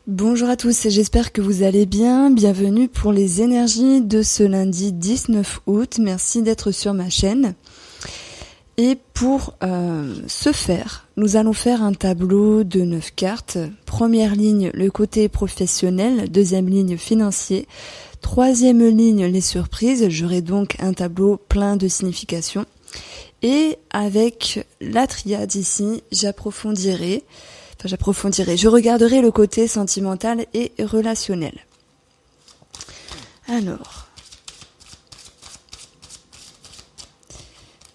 Bonjour à tous, j'espère que vous allez bien. Bienvenue pour les énergies de ce lundi 19 août. Merci d'être sur ma chaîne. Et pour ce faire, nous allons faire un tableau de 9 cartes. Première ligne, le côté professionnel. Deuxième ligne, financier. Troisième ligne, les surprises. J'aurai donc un tableau plein de significations. Et avec la triade ici, je regarderai le côté sentimental et relationnel. Alors,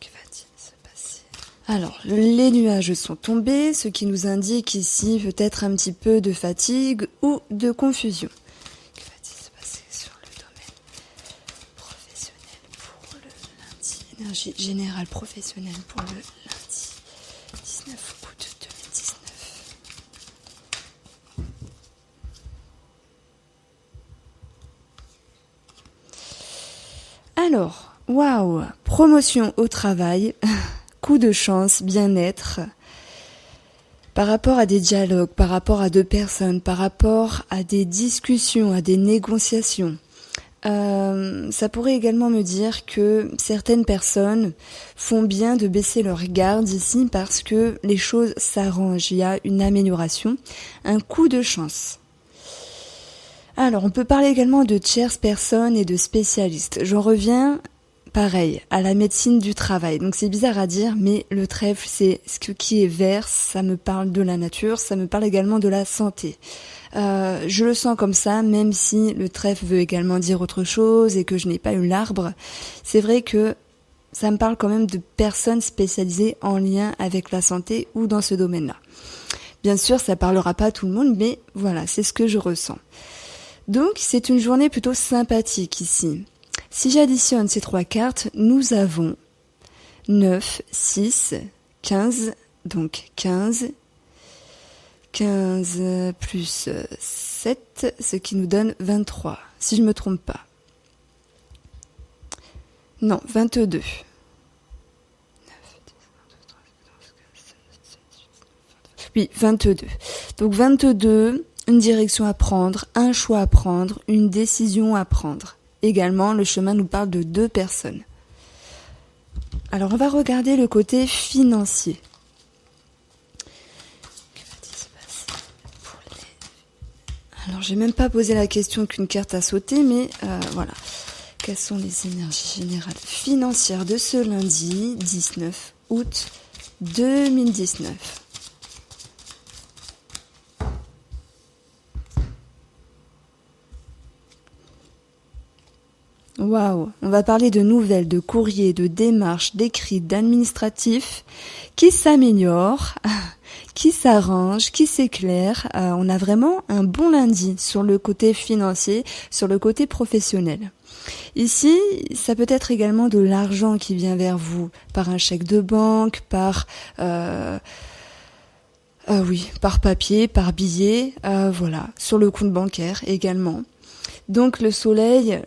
que va-t-il se passer ? Alors, les nuages sont tombés, ce qui nous indique ici peut-être un petit peu de fatigue ou de confusion. Que va-t-il se passer sur le domaine professionnel pour le lundi ? Énergie générale professionnelle pour le lundi 19 août 2019. Alors, waouh, promotion au travail, coup de chance, bien-être, par rapport à des dialogues, par rapport à deux personnes, par rapport à des discussions, à des négociations. Ça pourrait également me dire que certaines personnes font bien de baisser leur garde ici parce que les choses s'arrangent, il y a une amélioration, un coup de chance. Alors, on peut parler également de tierces personnes et de spécialistes. J'en reviens, pareil, à la médecine du travail. Donc c'est bizarre à dire, mais le trèfle, c'est ce qui est vert, ça me parle de la nature, ça me parle également de la santé. Je le sens comme ça, même si le trèfle veut également dire autre chose et que je n'ai pas eu l'arbre. C'est vrai que ça me parle quand même de personnes spécialisées en lien avec la santé ou dans ce domaine-là. Bien sûr, ça parlera pas à tout le monde, mais voilà, c'est ce que je ressens. Donc, c'est une journée plutôt sympathique ici. Si j'additionne ces trois cartes, nous avons 9, 6, 15, donc 15 plus 7, ce qui nous donne 23, si je ne me trompe pas. Non, 22. Oui, 22. Donc 22... une direction à prendre, un choix à prendre, une décision à prendre. Également, le chemin nous parle de deux personnes. Alors, on va regarder le côté financier. Que va-t-il se passer pour les... Alors, j'ai même pas posé la question qu'une carte a sauté, mais voilà. Quelles sont les énergies générales financières de ce lundi 19 août 2019 ? Waouh, on va parler de nouvelles, de courriers, de démarches, d'écrits, d'administratifs qui s'améliorent, qui s'arrangent, qui s'éclairent. On a vraiment un bon lundi sur le côté financier, sur le côté professionnel. Ici, ça peut être également de l'argent qui vient vers vous par un chèque de banque, par papier, par billet, voilà, sur le compte bancaire également. Donc le soleil,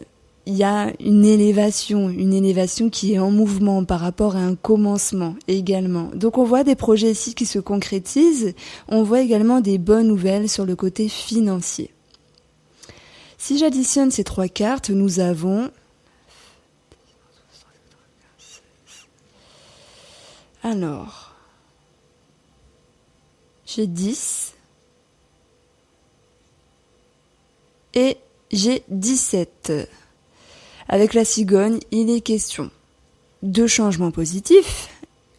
il y a une élévation qui est en mouvement par rapport à un commencement également. Donc on voit des projets ici qui se concrétisent, on voit également des bonnes nouvelles sur le côté financier. Si j'additionne ces trois cartes, nous avons... Alors, j'ai 10 et j'ai 17. Avec la cigogne, il est question de changements positifs.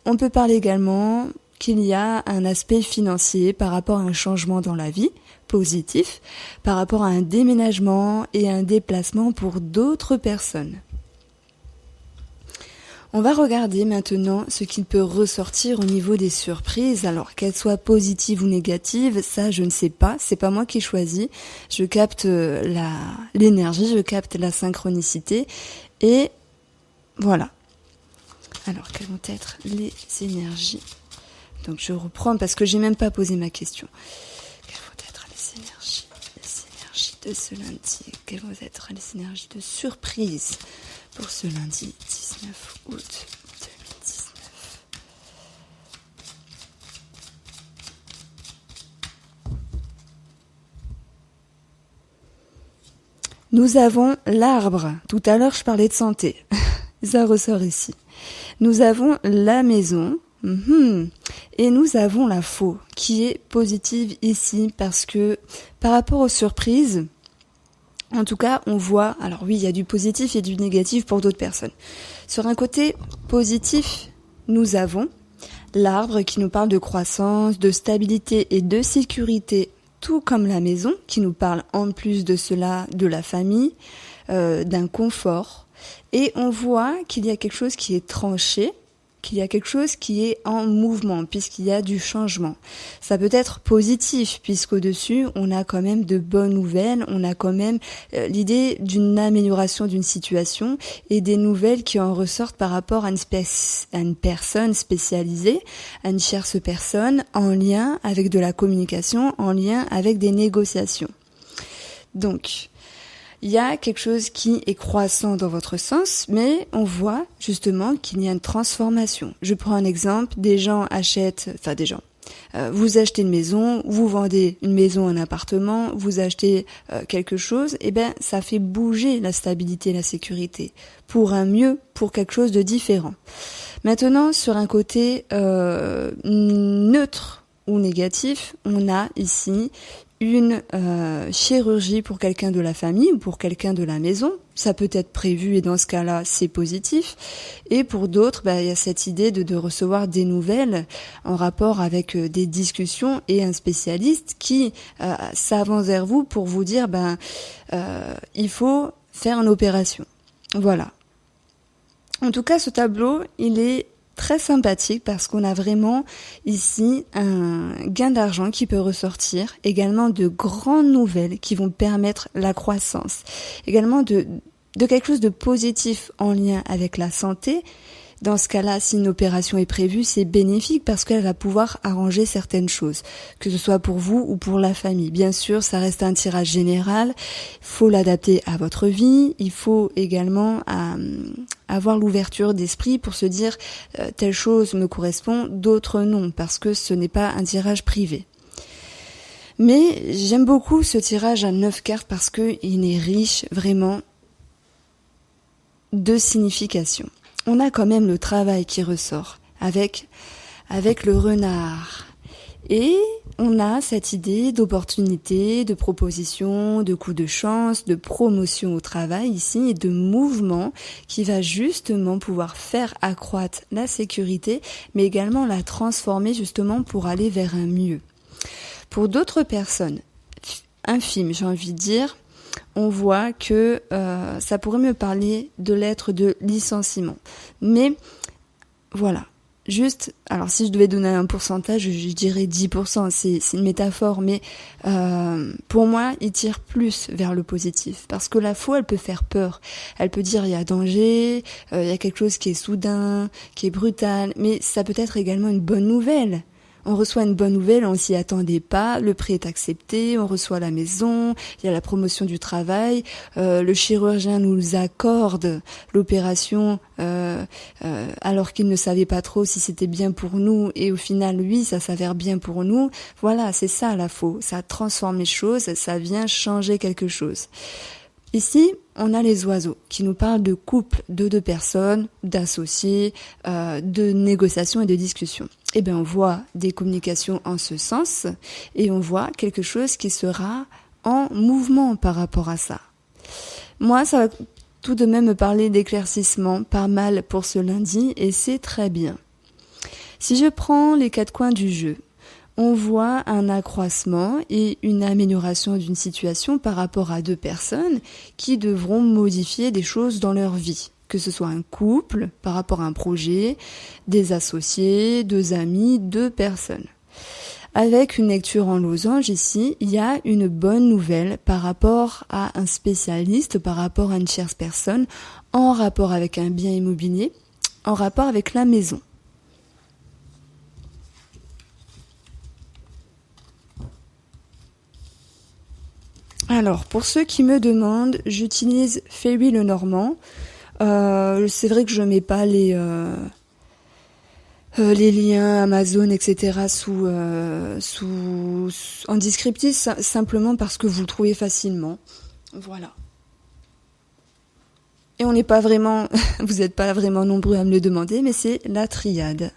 On peut parler également qu'il y a un aspect financier par rapport à un changement dans la vie, positif, par rapport à un déménagement et un déplacement pour d'autres personnes. On va regarder maintenant ce qu'il peut ressortir au niveau des surprises. Alors, qu'elles soient positives ou négatives, ça je ne sais pas, c'est pas moi qui choisis. Je capte l'énergie, je capte la synchronicité et voilà. Alors, quelles vont être les énergies ? Donc je reprends parce que j'ai même pas posé ma question. Quelles vont être les énergies de ce lundi ? Quelles vont être les énergies de surprise pour ce lundi 19 août 2019 ? Nous avons l'arbre. Tout à l'heure, je parlais de santé. Ça ressort ici. Nous avons la maison. Et nous avons la faux, qui est positive ici, parce que par rapport aux surprises, en tout cas, on voit, alors oui, il y a du positif et du négatif pour d'autres personnes. Sur un côté positif, nous avons l'arbre qui nous parle de croissance, de stabilité et de sécurité, tout comme la maison, qui nous parle en plus de cela de la famille, d'un confort. Et on voit qu'il y a quelque chose qui est tranché, qu'il y a quelque chose qui est en mouvement, puisqu'il y a du changement. Ça peut être positif, puisqu'au-dessus, on a quand même de bonnes nouvelles, on a quand même l'idée d'une amélioration d'une situation et des nouvelles qui en ressortent par rapport à une personne spécialisée, à une tierce personne, en lien avec de la communication, en lien avec des négociations. Donc, il y a quelque chose qui est croissant dans votre sens, mais on voit justement qu'il y a une transformation. Je prends un exemple, vous achetez une maison, vous vendez une maison, un appartement, vous achetez quelque chose, et ça fait bouger la stabilité, la sécurité, pour un mieux, pour quelque chose de différent. Maintenant, sur un côté neutre ou négatif, on a ici une chirurgie pour quelqu'un de la famille ou pour quelqu'un de la maison. Ça peut être prévu et dans ce cas-là, c'est positif. Et pour d'autres, il y a cette idée de recevoir des nouvelles en rapport avec des discussions et un spécialiste qui s'avance vers vous pour vous dire il faut faire une opération. Voilà. En tout cas, ce tableau, il est très sympathique parce qu'on a vraiment ici un gain d'argent qui peut ressortir, également de grandes nouvelles qui vont permettre la croissance, également de quelque chose de positif en lien avec la santé. Dans ce cas-là, si une opération est prévue, c'est bénéfique parce qu'elle va pouvoir arranger certaines choses, que ce soit pour vous ou pour la famille. Bien sûr, ça reste un tirage général, il faut l'adapter à votre vie, il faut également avoir l'ouverture d'esprit pour se dire telle chose me correspond, d'autres non, parce que ce n'est pas un tirage privé. Mais j'aime beaucoup ce tirage à 9 cartes parce qu'il est riche vraiment de signification. On a quand même le travail qui ressort avec le renard. Et on a cette idée d'opportunité, de proposition, de coup de chance, de promotion au travail ici et de mouvement qui va justement pouvoir faire accroître la sécurité, mais également la transformer justement pour aller vers un mieux. Pour d'autres personnes, infimes, j'ai envie de dire, on voit que ça pourrait me parler de lettres de licenciement. Mais voilà, juste, alors si je devais donner un pourcentage, je dirais 10%, c'est une métaphore, mais pour moi, il tire plus vers le positif. Parce que la faux, elle peut faire peur. Elle peut dire il y a danger, il y a quelque chose qui est soudain, qui est brutal, mais ça peut être également une bonne nouvelle. On reçoit une bonne nouvelle, on s'y attendait pas, le prix est accepté, on reçoit la maison, il y a la promotion du travail, le chirurgien nous accorde l'opération alors qu'il ne savait pas trop si c'était bien pour nous et au final, oui, ça s'avère bien pour nous. Voilà, c'est ça la faux, ça transforme les choses, ça vient changer quelque chose. Ici, on a les oiseaux qui nous parlent de couple de deux personnes, d'associés, de négociations et de discussions. Eh bien, on voit des communications en ce sens et on voit quelque chose qui sera en mouvement par rapport à ça. Moi, ça va tout de même me parler d'éclaircissement, pas mal pour ce lundi et c'est très bien. Si je prends les 4 coins du jeu, on voit un accroissement et une amélioration d'une situation par rapport à 2 personnes qui devront modifier des choses dans leur vie. Que ce soit un couple, par rapport à un projet, des associés, 2 amis, 2 personnes. Avec une lecture en losange ici, il y a une bonne nouvelle par rapport à un spécialiste, par rapport à une tierce personne, en rapport avec un bien immobilier, en rapport avec la maison. Alors, pour ceux qui me demandent, j'utilise Fairy le Normand. C'est vrai que je mets pas les liens Amazon, etc. en descriptif, simplement parce que vous le trouvez facilement. Voilà. Et on n'est pas vraiment, vous n'êtes pas vraiment nombreux à me le demander, mais c'est la triade.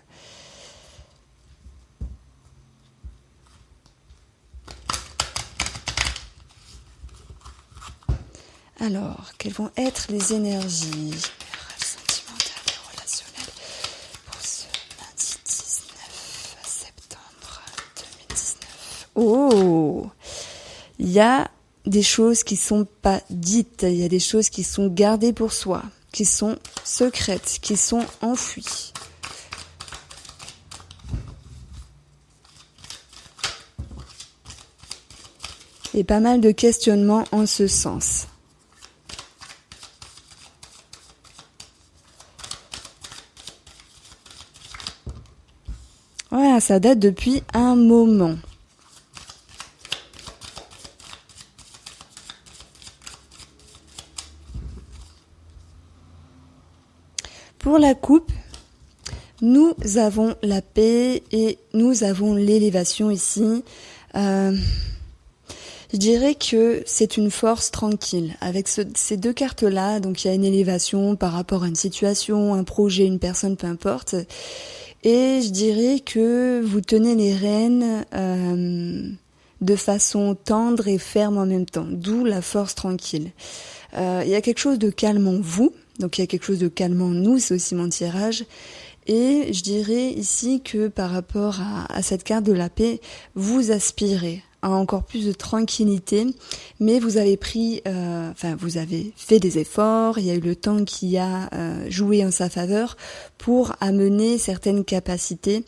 Alors, quelles vont être les énergies sentimentales et relationnelles pour ce lundi 19 septembre 2019? Oh, il y a des choses qui sont pas dites, il y a des choses qui sont gardées pour soi, qui sont secrètes, qui sont enfouies. Et pas mal de questionnements en ce sens. Voilà, ça date depuis un moment. Pour la coupe, nous avons la paix et nous avons l'élévation ici. Je dirais que c'est une force tranquille. Avec ces deux cartes-là, donc il y a une élévation par rapport à une situation, un projet, une personne, peu importe. Et je dirais que vous tenez les rênes de façon tendre et ferme en même temps, d'où la force tranquille. Il y a quelque chose de calme en vous, donc il y a quelque chose de calme en nous, c'est aussi mon tirage. Et je dirais ici que par rapport à cette carte de la paix, vous aspirez à encore plus de tranquillité, mais vous avez vous avez fait des efforts, il y a eu le temps qui a joué en sa faveur pour amener certaines capacités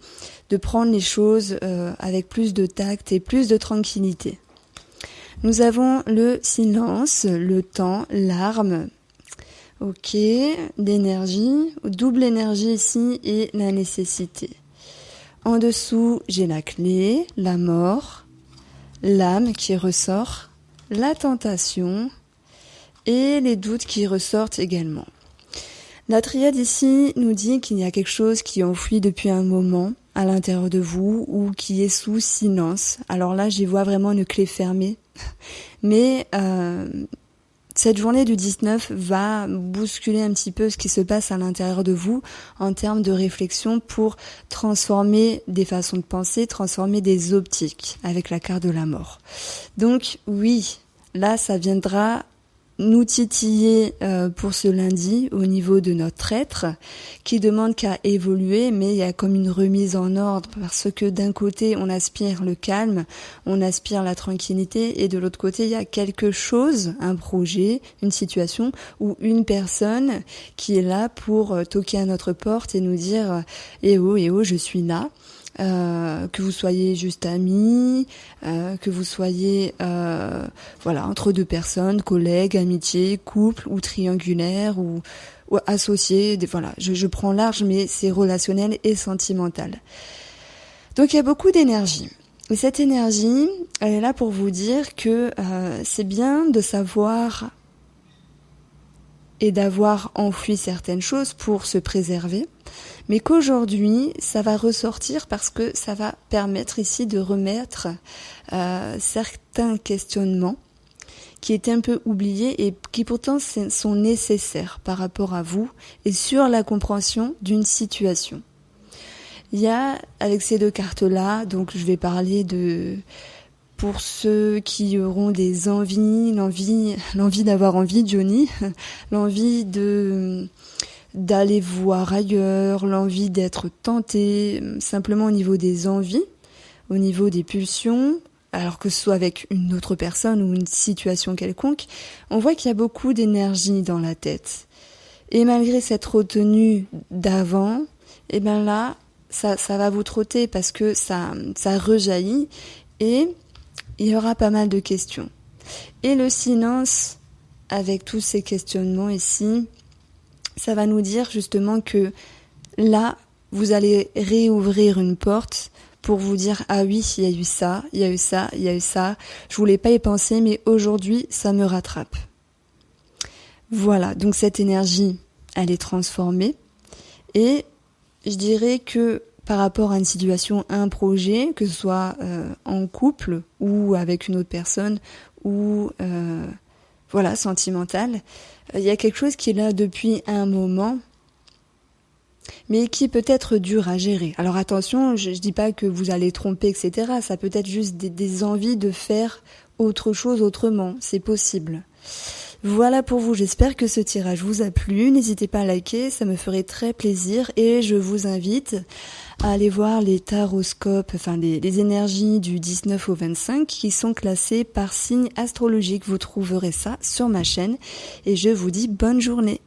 de prendre les choses avec plus de tact et plus de tranquillité. Nous avons le silence, le temps, l'arme. Ok, l'énergie, double énergie ici et la nécessité. En dessous, j'ai la clé, la mort, l'âme qui ressort, la tentation et les doutes qui ressortent également. La triade ici nous dit qu'il y a quelque chose qui est enfoui depuis un moment à l'intérieur de vous ou qui est sous silence. Alors là, j'y vois vraiment une clé fermée. Mais cette journée du 19 va bousculer un petit peu ce qui se passe à l'intérieur de vous en termes de réflexion pour transformer des façons de penser, transformer des optiques avec la carte de la mort. Donc oui, là ça viendra nous titiller pour ce lundi au niveau de notre être qui demande qu'à évoluer, mais il y a comme une remise en ordre parce que d'un côté on aspire le calme, on aspire la tranquillité et de l'autre côté il y a quelque chose, un projet, une situation ou une personne qui est là pour toquer à notre porte et nous dire eh oh, je suis là. Que vous soyez juste amis, que vous soyez entre deux personnes, collègues, amitié, couple ou triangulaire ou associés, je prends large mais c'est relationnel et sentimental. Donc il y a beaucoup d'énergie. Et cette énergie, elle est là pour vous dire que c'est bien de savoir et d'avoir enfoui certaines choses pour se préserver, mais qu'aujourd'hui, ça va ressortir parce que ça va permettre ici de remettre certains questionnements qui étaient un peu oubliés et qui pourtant sont nécessaires par rapport à vous et sur la compréhension d'une situation. Il y a, avec ces deux cartes-là, donc je vais parler de... Pour ceux qui auront des envies, l'envie d'avoir envie, Johnny, l'envie d'aller voir ailleurs, l'envie d'être tenté, simplement au niveau des envies, au niveau des pulsions, alors que ce soit avec une autre personne ou une situation quelconque, on voit qu'il y a beaucoup d'énergie dans la tête. Et malgré cette retenue d'avant, et ben là, ça va vous trotter parce que ça rejaillit et il y aura pas mal de questions. Et le silence, avec tous ces questionnements ici, ça va nous dire justement que là, vous allez réouvrir une porte pour vous dire « Ah oui, il y a eu ça, il y a eu ça, il y a eu ça. Je voulais pas y penser, mais aujourd'hui, ça me rattrape. » Voilà, donc cette énergie, elle est transformée. Et je dirais que par rapport à une situation, un projet, que ce soit en couple ou avec une autre personne, ou voilà, sentimental. Il y a quelque chose qui est là depuis un moment, mais qui peut être dur à gérer. Alors attention, je dis pas que vous allez tromper, etc. Ça peut être juste des envies de faire autre chose autrement, c'est possible. Voilà pour vous, j'espère que ce tirage vous a plu. N'hésitez pas à liker, ça me ferait très plaisir. Et je vous invite à aller voir les taroscopes, enfin les énergies du 19 au 25 qui sont classées par signe astrologique. Vous trouverez ça sur ma chaîne. Et je vous dis bonne journée.